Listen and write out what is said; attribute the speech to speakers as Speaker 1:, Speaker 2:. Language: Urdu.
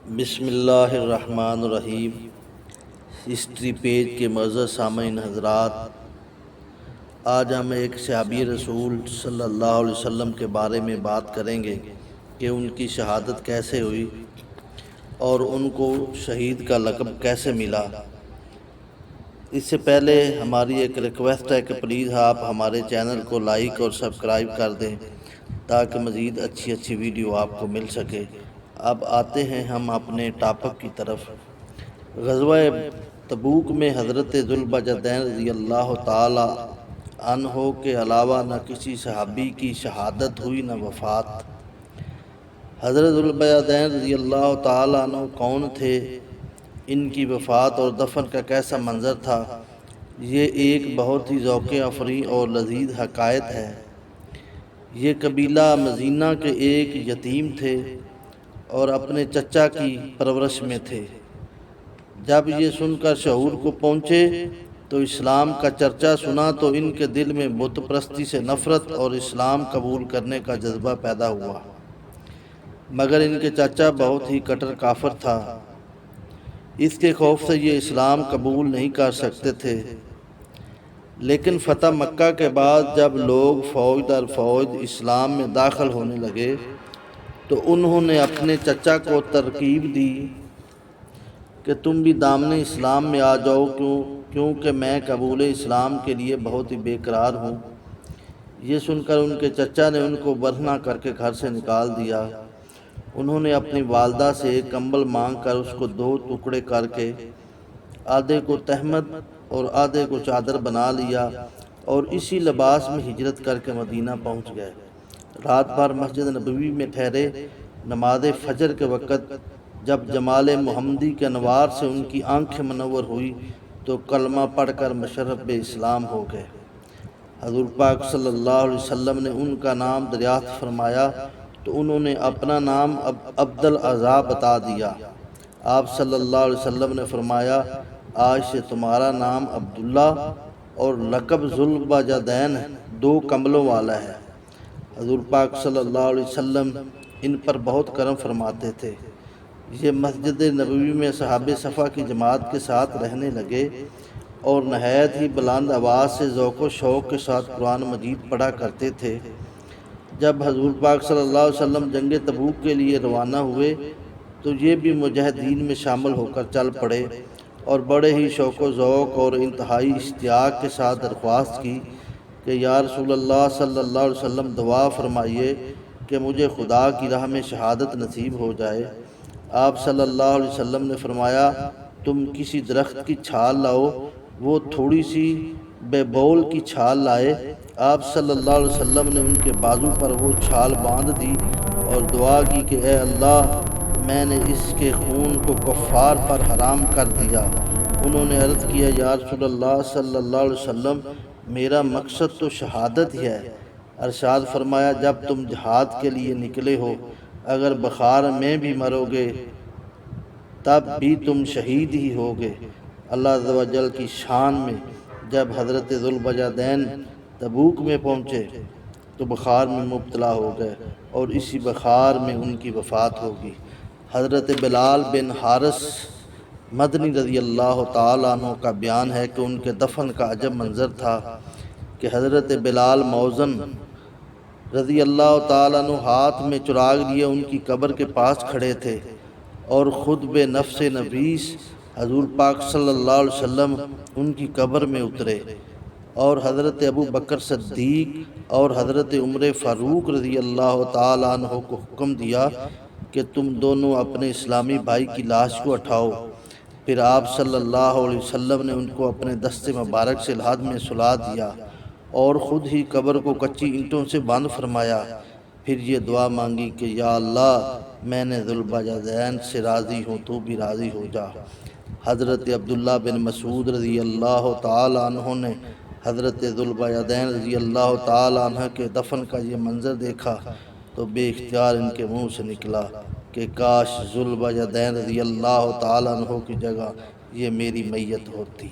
Speaker 1: بسم اللہ الرحمن الرحیم۔ ہسٹری پیج کے معزز سامعین حضرات، آج ہم ایک صحابی رسول صلی اللہ علیہ وسلم کے بارے میں بات کریں گے کہ ان کی شہادت کیسے ہوئی اور ان کو شہید کا لقب کیسے ملا۔ اس سے پہلے ہماری ایک ریکویسٹ ہے کہ پلیز آپ ہمارے چینل کو لائک اور سبسکرائب کر دیں تاکہ مزید اچھی ویڈیو آپ کو مل سکے۔ اب آتے ہیں ہم اپنے ٹاپک کی طرف۔ غزوہ تبوک میں حضرت ذوالبجدین رضی اللہ تعالی عنہ کے علاوہ نہ کسی صحابی کی شہادت ہوئی نہ وفات۔ حضرت ذوالبجدین رضی اللہ تعالی عنہ کون تھے، ان کی وفات اور دفن کا کیسا منظر تھا، یہ ایک بہت ہی ذوق افریح اور لذیذ حکایت ہے۔ یہ قبیلہ مزینہ کے ایک یتیم تھے اور اپنے چچا کی پرورش میں تھے۔ جب یہ سن کر شعور کو پہنچے تو اسلام کا چرچا سنا تو ان کے دل میں بت پرستی سے نفرت اور اسلام قبول کرنے کا جذبہ پیدا ہوا، مگر ان کے چچا بہت ہی کٹر کافر تھا۔ اس کے خوف سے یہ اسلام قبول نہیں کر سکتے تھے۔ لیکن فتح مکہ کے بعد جب لوگ فوج در فوج اسلام میں داخل ہونے لگے تو انہوں نے اپنے چچا کو ترغیب دی کہ تم بھی دامن اسلام میں آ جاؤ، کیونکہ میں قبول اسلام کے لیے بہت ہی بے قرار ہوں۔ یہ سن کر ان کے چچا نے ان کو برہنہ کر کے گھر سے نکال دیا۔ انہوں نے اپنی والدہ سے ایک کمبل مانگ کر اس کو 2 ٹکڑے کر کے آدھے کو تہمد اور آدھے کو چادر بنا لیا اور اسی لباس میں ہجرت کر کے مدینہ پہنچ گئے۔ رات بھر مسجد نبوی میں ٹھہرے۔ نماز فجر کے وقت جب جمال محمدی کے انوار سے ان کی آنکھیں منور ہوئی تو کلمہ پڑھ کر مشرف اسلام ہو گئے۔ حضور پاک صلی اللہ علیہ وسلم نے ان کا نام دریافت فرمایا تو انہوں نے اپنا نام عبد الاعلیٰ بتا دیا۔ آپ صلی اللہ علیہ وسلم نے فرمایا، آج سے تمہارا نام عبداللہ اور لقب ذوالبجدین 2 کملوں والا ہے۔ حضور پاک صلی اللہ علیہ وسلم ان پر بہت کرم فرماتے تھے۔ یہ مسجد نبوی میں صحابہ صفا کی جماعت کے ساتھ رہنے لگے اور نہایت ہی بلند آواز سے ذوق و شوق کے ساتھ قرآن مجید پڑھا کرتے تھے۔ جب حضور پاک صلی اللہ علیہ وسلم جنگ تبوک کے لیے روانہ ہوئے تو یہ بھی مجاہدین میں شامل ہو کر چل پڑے اور بڑے ہی شوق و ذوق اور انتہائی اشتیاق کے ساتھ درخواست کی کہ یا رسول اللہ صلی اللہ علیہ وسلم دعا فرمائیے کہ مجھے خدا کی راہ میں شہادت نصیب ہو جائے۔ آپ صلی اللہ علیہ وسلم نے فرمایا، تم کسی درخت کی چھال لاؤ۔ وہ تھوڑی سی بے بول کی چھال لائے۔ آپ صلی اللہ علیہ وسلم نے ان کے بازو پر وہ چھال باندھ دی اور دعا کی کہ اے اللہ، میں نے اس کے خون کو کفار پر حرام کر دیا۔ انہوں نے عرض کیا، یا رسول اللہ صلی اللہ علیہ وسلم، میرا مقصد تو شہادت ہی ہے۔ ارشاد فرمایا، جب تم جہاد کے لیے نکلے ہو، اگر بخار میں بھی مرو گے تب بھی تم شہید ہی ہوگے۔ اللہ عز و جل کی شان میں جب حضرت ذوالبجدین تبوک میں پہنچے تو بخار میں مبتلا ہو گئے اور اسی بخار میں ان کی وفات ہوگی۔ حضرت بلال بن حارث مدنی رضی اللہ تعالیٰ عنہ کا بیان ہے کہ ان کے دفن کا عجب منظر تھا کہ حضرت بلال موزن رضی اللہ تعالیٰ عنہ ہاتھ میں چراغ لیے ان کی قبر کے پاس کھڑے تھے اور خود بے نفس نفیس حضور پاک صلی اللہ علیہ وسلم ان کی قبر میں اترے اور حضرت ابو بکر صدیق اور حضرت عمر فاروق رضی اللہ تعالیٰ عنہ کو حکم دیا کہ تم دونوں اپنے اسلامی بھائی کی لاش کو اٹھاؤ۔ پھر آپ صلی اللہ علیہ وسلم نے ان کو اپنے دست مبارک سے لحد میں سلا دیا اور خود ہی قبر کو کچی اینٹوں سے بند فرمایا۔ پھر یہ دعا مانگی کہ یا اللہ، میں نے ذوالبجدین سے راضی ہوں، تو بھی راضی ہو جا۔ حضرت عبداللہ بن مسعود رضی اللہ تعالی عنہ نے حضرت ذوالبجدین رضی اللہ تعالی عنہ کے دفن کا یہ منظر دیکھا تو بے اختیار ان کے منہ سے نکلا کہ کاش ذوالبجدین رضی اللہ تعالی عنہ کی جگہ یہ میری میت ہوتی۔